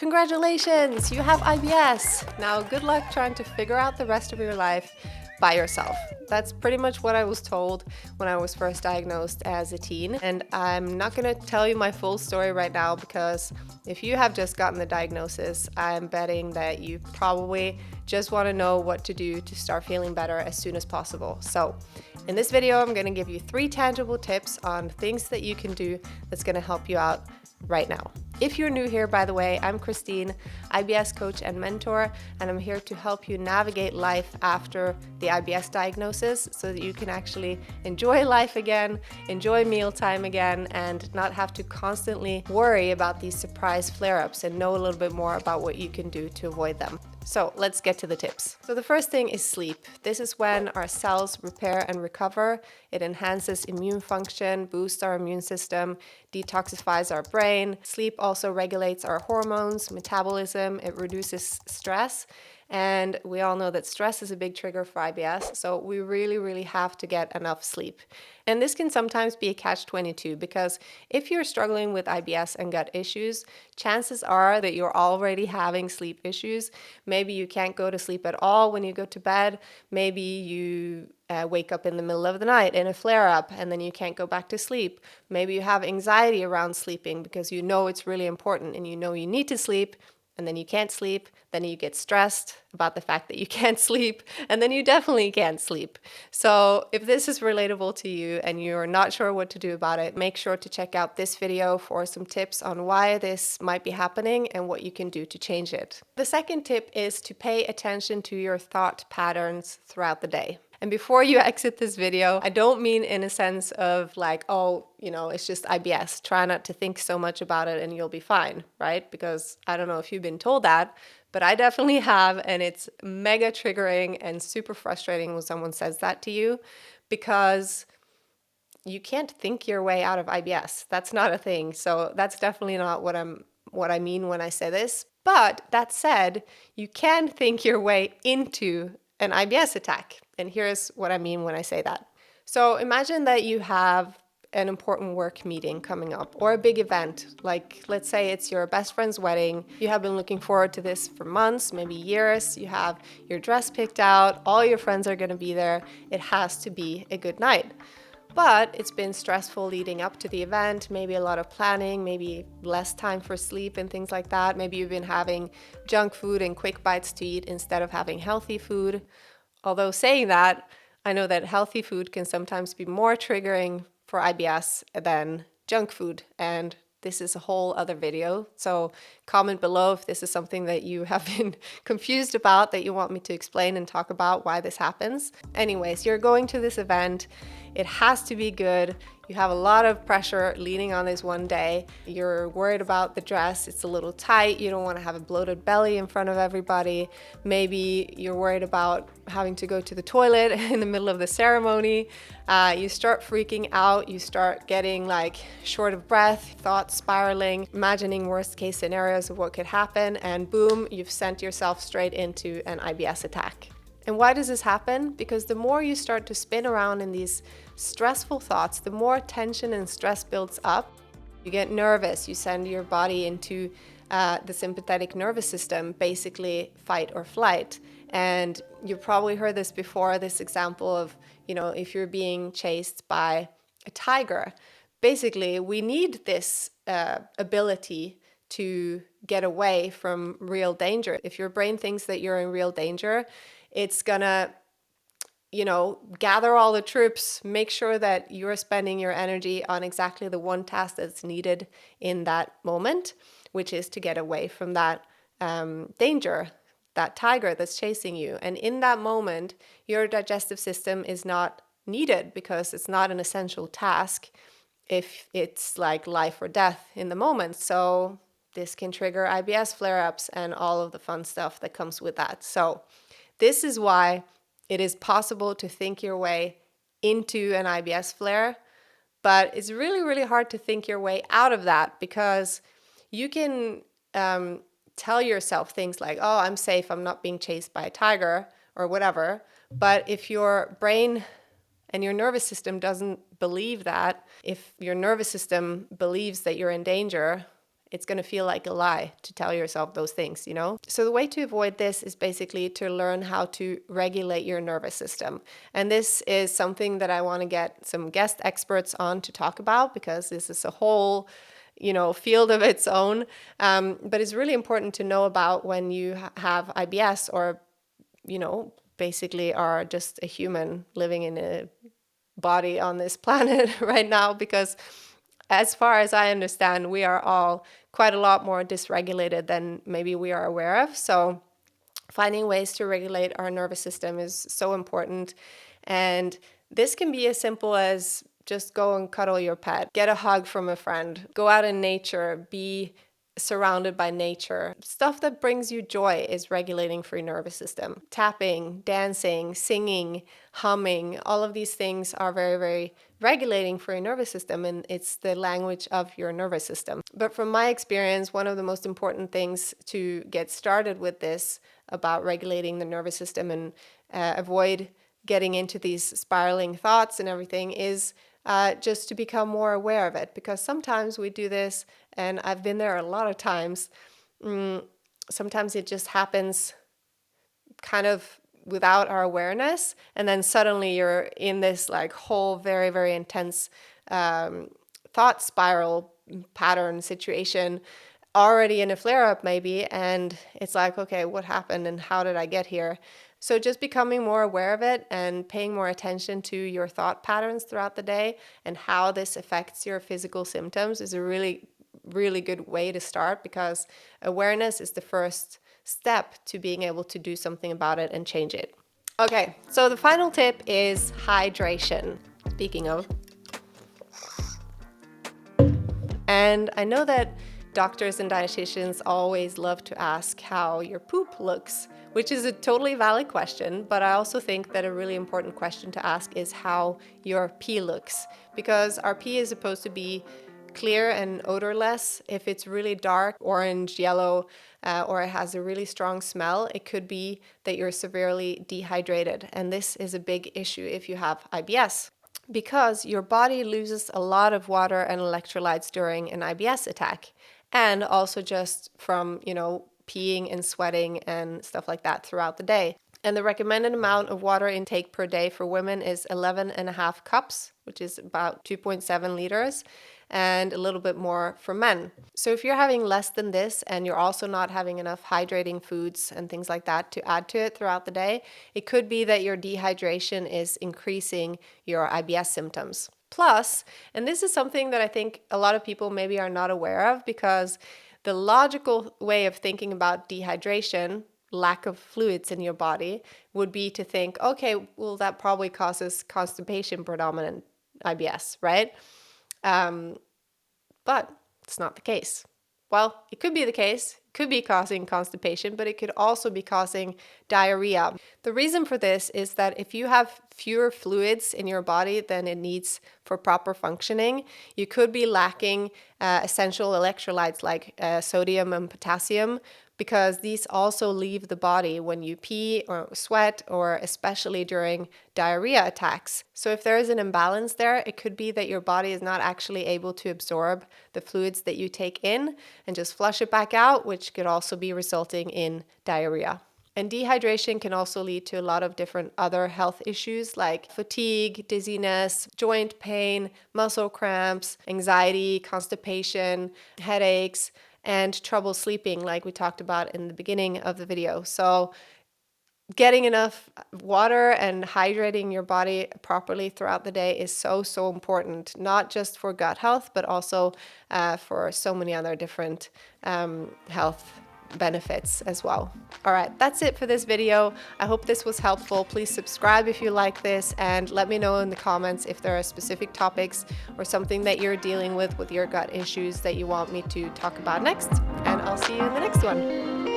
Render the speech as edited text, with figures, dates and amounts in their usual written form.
Congratulations, you have IBS. Now, good luck trying to figure out the rest of your life by yourself. That's pretty much what I was told when I was first diagnosed as a teen. And I'm not going to tell you my full story right now because if you have just gotten the diagnosis, I'm betting that you probably just want to know what to do to start feeling better as soon as possible. So in this video, I'm going to give you 3 tangible tips on things that you can do that's going to help you out right now. If you're new here, by the way, I'm Christine, IBS coach and mentor, and I'm here to help you navigate life after the IBS diagnosis so that you can actually enjoy life again, enjoy mealtime again, and not have to constantly worry about these surprise flare-ups and know a little bit more about what you can do to avoid them. So let's get to the tips. So the first thing is sleep. This is when our cells repair and recover. It enhances immune function, boosts our immune system, detoxifies our brain. Sleep also regulates our hormones, metabolism, it reduces stress. And we all know that stress is a big trigger for IBS, so we really have to get enough sleep. And this can sometimes be a catch-22 because if you're struggling with IBS and gut issues, chances are that you're already having sleep issues. Maybe you can't go to sleep at all when you go to bed. Maybe you wake up in the middle of the night in a flare-up and then you can't go back to sleep. Maybe you have anxiety around sleeping because you know it's really important and you know you need to sleep, and then you can't sleep, then you get stressed about the fact that you can't sleep, and then you definitely can't sleep. So if this is relatable to you and you're not sure what to do about it, make sure to check out this video for some tips on why this might be happening and what you can do to change it. The second tip is to pay attention to your thought patterns throughout the day. And before you exit this video, I don't mean in a sense of like, oh, it's just IBS. Try not to think so much about it and you'll be fine, right? Because I don't know if you've been told that, but I definitely have, and it's mega triggering and super frustrating when someone says that to you because you can't think your way out of IBS. That's not a thing. So that's definitely not what I mean when I say this. But that said, you can think your way into an IBS attack. And here's what I mean when I say that. So imagine that you have an important work meeting coming up or a big event, like let's say it's your best friend's wedding. You have been looking forward to this for months, maybe years. You have your dress picked out, all your friends are going to be there. It has to be a good night. But it's been stressful leading up to the event, maybe a lot of planning, maybe less time for sleep and things like that. Maybe you've been having junk food and quick bites to eat instead of having healthy food. Although saying that, I know that healthy food can sometimes be more triggering for IBS than junk food, and this is a whole other video. So comment below if this is something that you have been confused about, that you want me to explain and talk about why this happens. Anyways, you're going to this event. It has to be good. You have a lot of pressure leaning on this one day. You're worried about the dress. It's a little tight. You don't want to have a bloated belly in front of everybody. Maybe you're worried about having to go to the toilet in the middle of the ceremony. You start freaking out. You start getting like short of breath, thoughts spiraling, imagining worst case scenarios of what could happen, and boom, you've sent yourself straight into an IBS attack. And why does this happen? Because the more you start to spin around in these stressful thoughts, the more tension and stress builds up. You get nervous, you send your body into the sympathetic nervous system, basically fight or flight. And you've probably heard this before, this example of, if you're being chased by a tiger. Basically, we need this ability to get away from real danger. If your brain thinks that you're in real danger, it's gonna, gather all the troops, make sure that you're spending your energy on exactly the one task that's needed in that moment, which is to get away from that danger, that tiger that's chasing you. And in that moment, your digestive system is not needed because it's not an essential task if it's like life or death in the moment. So this can trigger IBS flare-ups and all of the fun stuff that comes with that. So this is why it is possible to think your way into an IBS flare, but it's really hard to think your way out of that because you can tell yourself things like, oh, I'm safe, I'm not being chased by a tiger or whatever. But if your brain and your nervous system doesn't believe that, if your nervous system believes that you're in danger, it's going to feel like a lie to tell yourself those things, you know? So the way to avoid this is basically to learn how to regulate your nervous system. And this is something that I want to get some guest experts on to talk about, because this is a whole, you know, field of its own. But it's really important to know about when you have IBS, or, you know, basically are just a human living in a body on this planet right now, because as far as I understand, we are all quite a lot more dysregulated than maybe we are aware of. So finding ways to regulate our nervous system is so important. And this can be as simple as just go and cuddle your pet, get a hug from a friend, go out in nature, be surrounded by nature. Stuff that brings you joy is regulating for your nervous system. Tapping, dancing, singing, humming, all of these things are very, very regulating for your nervous system, and it's the language of your nervous system. But from my experience, one of the most important things to get started with this about regulating the nervous system and avoid getting into these spiraling thoughts and everything is just to become more aware of it, because sometimes we do this, and I've been there a lot of times. Sometimes it just happens kind of without our awareness, and then suddenly you're in this like whole very, very intense thought spiral pattern situation, already in a flare-up maybe, and it's like, okay, what happened and how did I get here? So just becoming more aware of it and paying more attention to your thought patterns throughout the day and how this affects your physical symptoms is a really, really good way to start, because awareness is the first step to being able to do something about it and change it. Okay, so the final tip is hydration. Speaking of. And I know that doctors and dietitians always love to ask how your poop looks, which is a totally valid question, but I also think that a really important question to ask is how your pee looks, because our pee is supposed to be clear and odorless. If it's really dark, orange, yellow, or it has a really strong smell, it could be that you're severely dehydrated. And this is a big issue if you have IBS, because your body loses a lot of water and electrolytes during an IBS attack, and also just from, you know, peeing and sweating and stuff like that throughout the day. And the recommended amount of water intake per day for women is 11.5 cups, which is about 2.7 liters, and a little bit more for men. So if you're having less than this, and you're also not having enough hydrating foods and things like that to add to it throughout the day, it could be that your dehydration is increasing your IBS symptoms. Plus, and this is something that I think a lot of people maybe are not aware of, because the logical way of thinking about dehydration, lack of fluids in your body, would be to think, okay, well, that probably causes constipation predominant IBS, right? But it's not the case. Well, it could be the case, could be causing constipation, but it could also be causing diarrhea. The reason for this is that if you have fewer fluids in your body than it needs for proper functioning, you could be lacking essential electrolytes like sodium and potassium, because these also leave the body when you pee or sweat, or especially during diarrhea attacks. So if there is an imbalance there, it could be that your body is not actually able to absorb the fluids that you take in and just flush it back out, which could also be resulting in diarrhea. And dehydration can also lead to a lot of different other health issues like fatigue, dizziness, joint pain, muscle cramps, anxiety, constipation, headaches, and trouble sleeping, like we talked about in the beginning of the video. So getting enough water and hydrating your body properly throughout the day is so, so important, not just for gut health, but also for so many other different health benefits as well. All right, that's it for this video. I hope this was helpful. Please subscribe if you like this, and let me know in the comments if there are specific topics or something that you're dealing with your gut issues that you want me to talk about next. And I'll see you in the next one.